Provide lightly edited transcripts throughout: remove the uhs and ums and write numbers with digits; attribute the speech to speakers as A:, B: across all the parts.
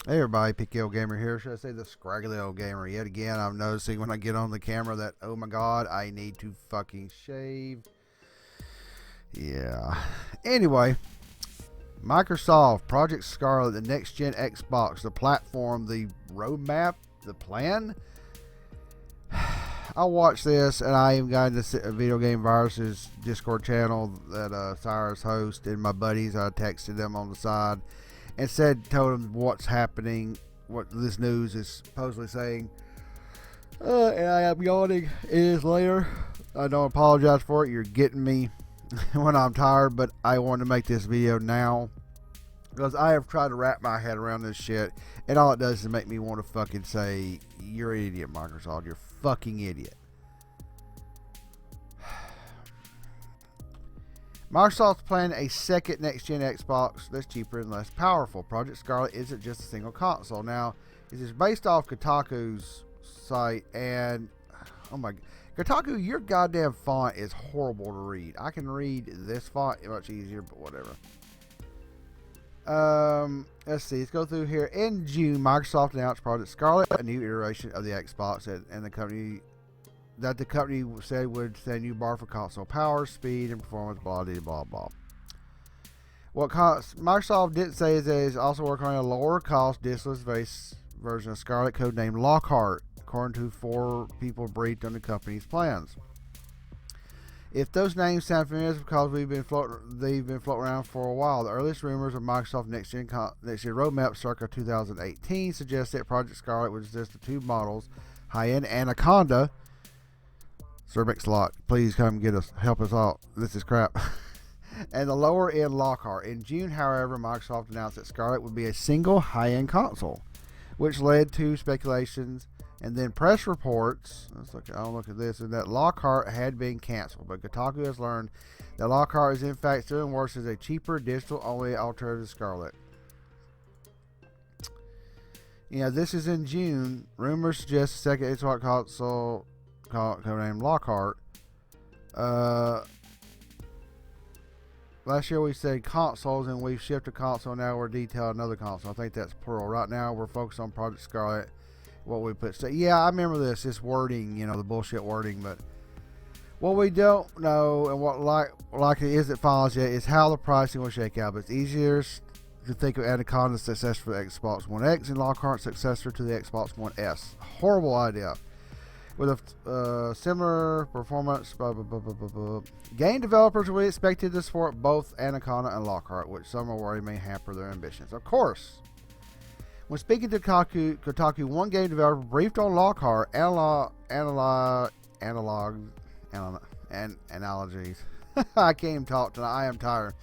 A: Hey everybody, Picky Old Gamer here. Should I say the scraggly old gamer? Yet again, I'm noticing when I get on the camera that, oh my god, I need to fucking shave. Yeah. Anyway, Microsoft, Project Scarlet, the next gen Xbox, the platform, the roadmap, the plan. I watched this and I even got into Video Game Virus's Discord channel that Cyrus hosts, and my buddies, I texted them on the side and told them what's happening, what this news is supposedly saying. And I am yawning. It is later. I don't apologize for it. You're getting me when I'm tired, but I wanted to make this video now because I have tried to wrap my head around this shit, and all it does is make me want to fucking say, you're an idiot, Microsoft. You're a fucking idiot. Microsoft's planning a second next-gen Xbox that's cheaper and less powerful. Project Scarlet isn't just a single console. Now, this is based off Kotaku's site, and oh my, Kotaku, your goddamn font is horrible to read. I can read this font much easier, but whatever. Let's see. Let's go through here. In June, Microsoft announced Project Scarlet, a new iteration of the Xbox, and the company said would set a new bar for console power, speed, and performance, blah, blah, blah, blah. What Microsoft didn't say is that it's also working on a lower cost diskless based version of Scarlet, codenamed Lockhart, according to 4 people briefed on the company's plans. If those names sound familiar, it's because they've been floating around for a while. The earliest rumors of Microsoft next-gen roadmap circa 2018 suggest that Project Scarlet was just the 2 models, high-end Anaconda. Sir Mix-a-Lot, please come get us, help us out. This is crap. And the lower end Lockhart. In June, however, Microsoft announced that Scarlet would be a single high-end console, which led to speculations and then press reports. I'll look at this, and that Lockhart had been canceled. But Kotaku has learned that Lockhart is in fact still in works as a cheaper digital-only alternative to Scarlet. This is in June. Rumors suggest a second Xbox console codenamed Lockhart. Last year we said consoles, and we've shifted console. Now we're detailing another console. I think that's plural. Right now we're focused on Project Scarlet. What we put. Yeah, I remember this wording. The bullshit wording. But what we don't know, and what likely isn't finalized yet, is how the pricing will shake out. But it's easier to think of Anaconda's successor for the Xbox One X and Lockhart's successor to the Xbox One S. Horrible idea. With a similar performance, game developers will be expected to support both Anaconda and Lockhart, which some are worried may hamper their ambitions. Of course, when speaking to Kotaku, one game developer briefed on Lockhart analogies. I can't even talk tonight. I am tired.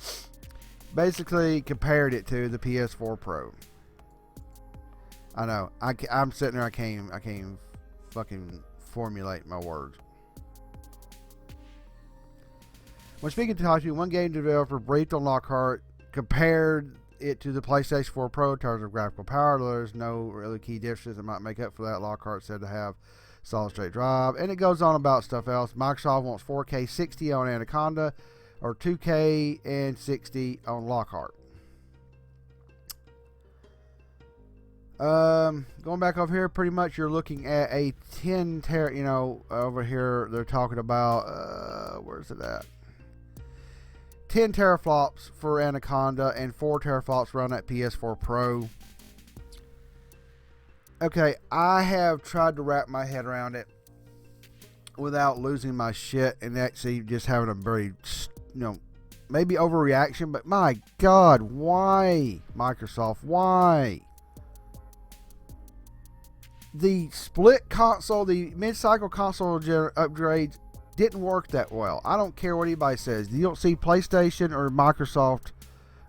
A: Basically, compared it to the PS4 Pro. I know. I'm sitting there. I can't fucking formulate my words. When speaking to Kotaku, one game developer briefed on Lockhart compared it to the PlayStation 4 Pro in terms of graphical power. There's no really key differences that might make up for that. Lockhart said to have solid state drive, and it goes on about stuff else. Microsoft wants 4K 60 on Anaconda, or 2K and 60 on Lockhart. Going back over here, pretty much you're looking at a 10 over here they're talking about, where's it at? 10 teraflops for Anaconda and 4 teraflops around that PS4 Pro. Okay, I have tried to wrap my head around it without losing my shit and actually just having a very, maybe overreaction, but my God, why, Microsoft, why? The split console, the mid-cycle console upgrades didn't work that well. I don't care what anybody says. You don't see PlayStation or Microsoft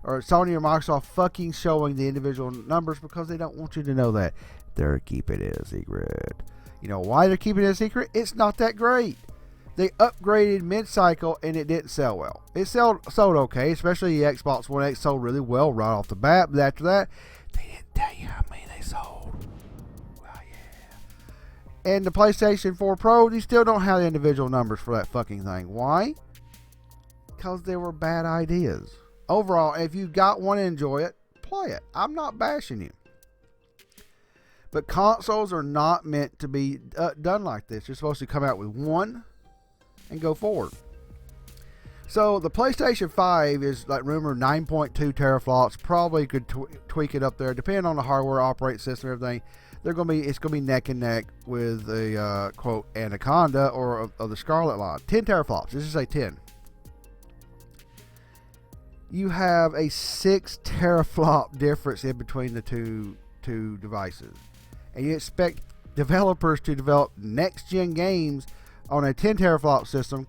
A: or Sony or Microsoft fucking showing the individual numbers because they don't want you to know that. They're keeping it a secret. You know why they're keeping it a secret? It's not that great. They upgraded mid-cycle and it didn't sell well. It sold okay, especially the Xbox One X sold really well right off the bat. But after that, they didn't tell you how many they sold. Well, yeah. And the PlayStation 4 Pro, they still don't have the individual numbers for that fucking thing. Why? Because they were bad ideas. Overall, if you got one to enjoy it, play it. I'm not bashing you. But consoles are not meant to be done like this. You're supposed to come out with one and go forward. So the PlayStation 5 is like rumored 9.2 teraflops. Probably could tweak it up there, depending on the hardware, operating system, everything. It's gonna be neck and neck with the quote Anaconda or of the Scarlet line. 10 teraflops. Let's just say 10. You have a 6 teraflop difference in between the two devices, and you expect developers to develop next-gen games on a 10 teraflop system,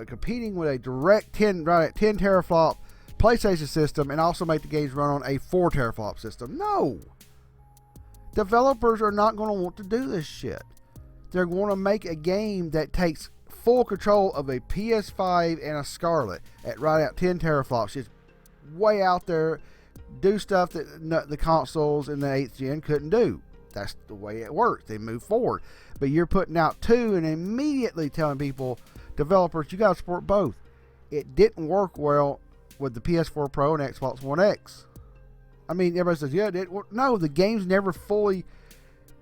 A: competing with a direct 10 teraflop PlayStation system, and also make the games run on a 4 teraflop system. No, developers are not going to want to do this shit. They're going to make a game that takes full control of a PS5 and a Scarlet at right at 10 teraflops, just way out there, do stuff that the consoles in the 8th gen couldn't do. That's the way it works. They move forward. But you're putting out 2 and immediately telling people, developers, you got to support both. It didn't work well with the PS4 Pro and Xbox One X. I mean, everybody says, yeah, it did. Well, no, the games never fully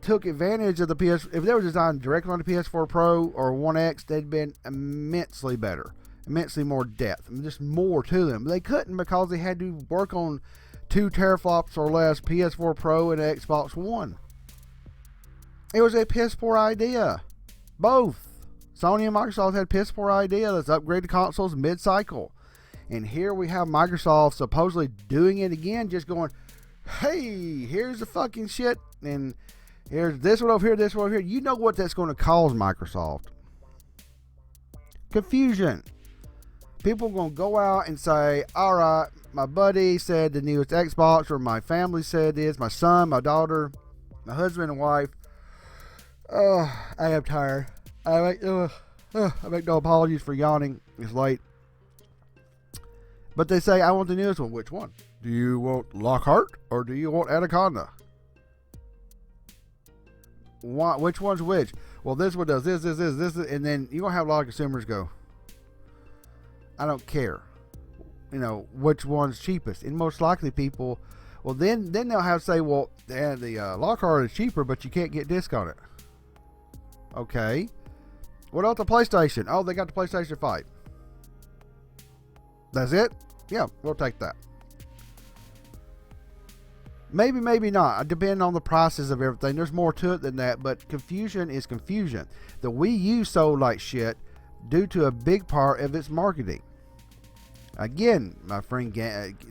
A: took advantage of the PS. If they were designed directly on the PS4 Pro or One X, they'd been immensely better, immensely more depth, and just more to them. They couldn't because they had to work on 2 teraflops or less PS4 Pro and Xbox One. It was a piss poor idea. Both Sony and Microsoft had piss poor idea. Let's upgrade the consoles mid-cycle. And here we have Microsoft supposedly doing it again, just going, hey, here's the fucking shit, and here's this one over here, this one over here. You know what that's going to cause Microsoft? Confusion. People are going to go out and say, all right, my buddy said the newest Xbox, or my family said this, my son, my daughter, my husband and wife. I am tired. I make no apologies for yawning. It's late. But they say, I want the newest one. Which one? Do you want Lockhart or do you want Anaconda? Which one's which? Well, this one does this, and then you're going to have a lot of consumers go, I don't care. You know, which one's cheapest? And most likely people, well, then they'll have to say, well, the Lockhart is cheaper, but you can't get disc on it. Okay. What about the PlayStation? Oh, they got the PlayStation 5. That's it? Yeah, we'll take that. Maybe, maybe not. Depending on the prices of everything. There's more to it than that, but confusion is confusion. The Wii U sold like shit due to a big part of its marketing. Again, my friend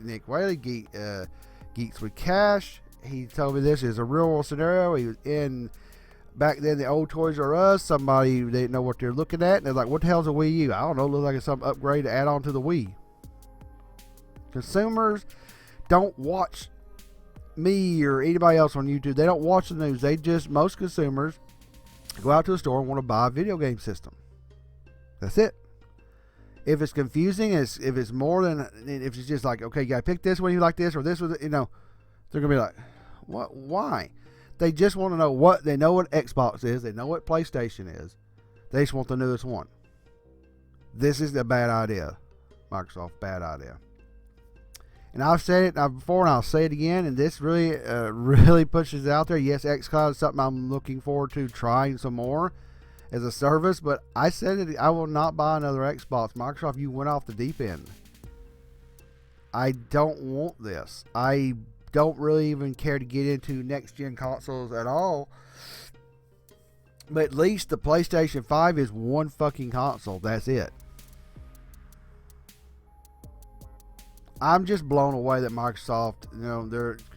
A: Nick Whaley, Geeks with Cash, he told me this is a real world scenario. He was in, back then, the old Toys R Us. Somebody, they didn't know what they're looking at, and they're like, what the hell's a Wii U? I don't know, looks like it's some upgrade to add on to the Wii. Consumers don't watch me or anybody else on YouTube. They don't watch the news. Most consumers go out to a store and want to buy a video game system. That's it. If it's confusing, if it's more than, if it's just like, okay, you gotta pick this one, you like this, or this was, they're gonna be like, what? Why? They just want to know what, they know what Xbox is, they know what PlayStation is. They just want the newest one. This is a bad idea, Microsoft. Bad idea. And I've said it before, and I'll say it again. And this really, really pushes it out there. Yes, xCloud is something I'm looking forward to trying some more as a service. But I said it. I will not buy another Xbox. Microsoft, you went off the deep end. I don't want this. I don't really even care to get into next gen consoles at all. But at least the PlayStation 5 is one fucking console. That's it. I'm just blown away that Microsoft,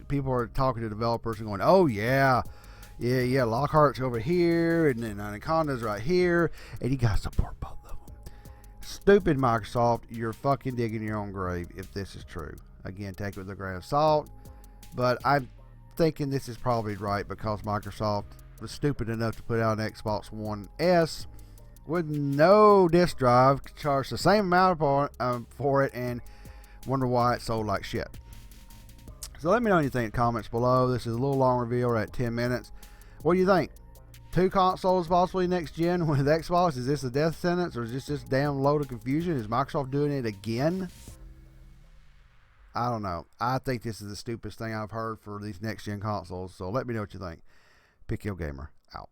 A: people are talking to developers and going, oh yeah, Lockhart's over here, and then Anaconda's right here, and you gotta support both of them. Stupid Microsoft, you're fucking digging your own grave if this is true. Again, take it with a grain of salt, but I'm thinking this is probably right because Microsoft was stupid enough to put out an Xbox One S with no disk drive, charge the same amount for it, and wonder why it sold like shit. So let me know what you think in the comments below. This is a little long review. We're at 10 minutes. What do you think? 2 consoles possibly next gen with Xbox? Is this a death sentence, or is this just damn load of confusion? Is Microsoft doing it again? I don't know. I think this is the stupidest thing I've heard for these next gen consoles. So let me know what you think. Pick Your Gamer out.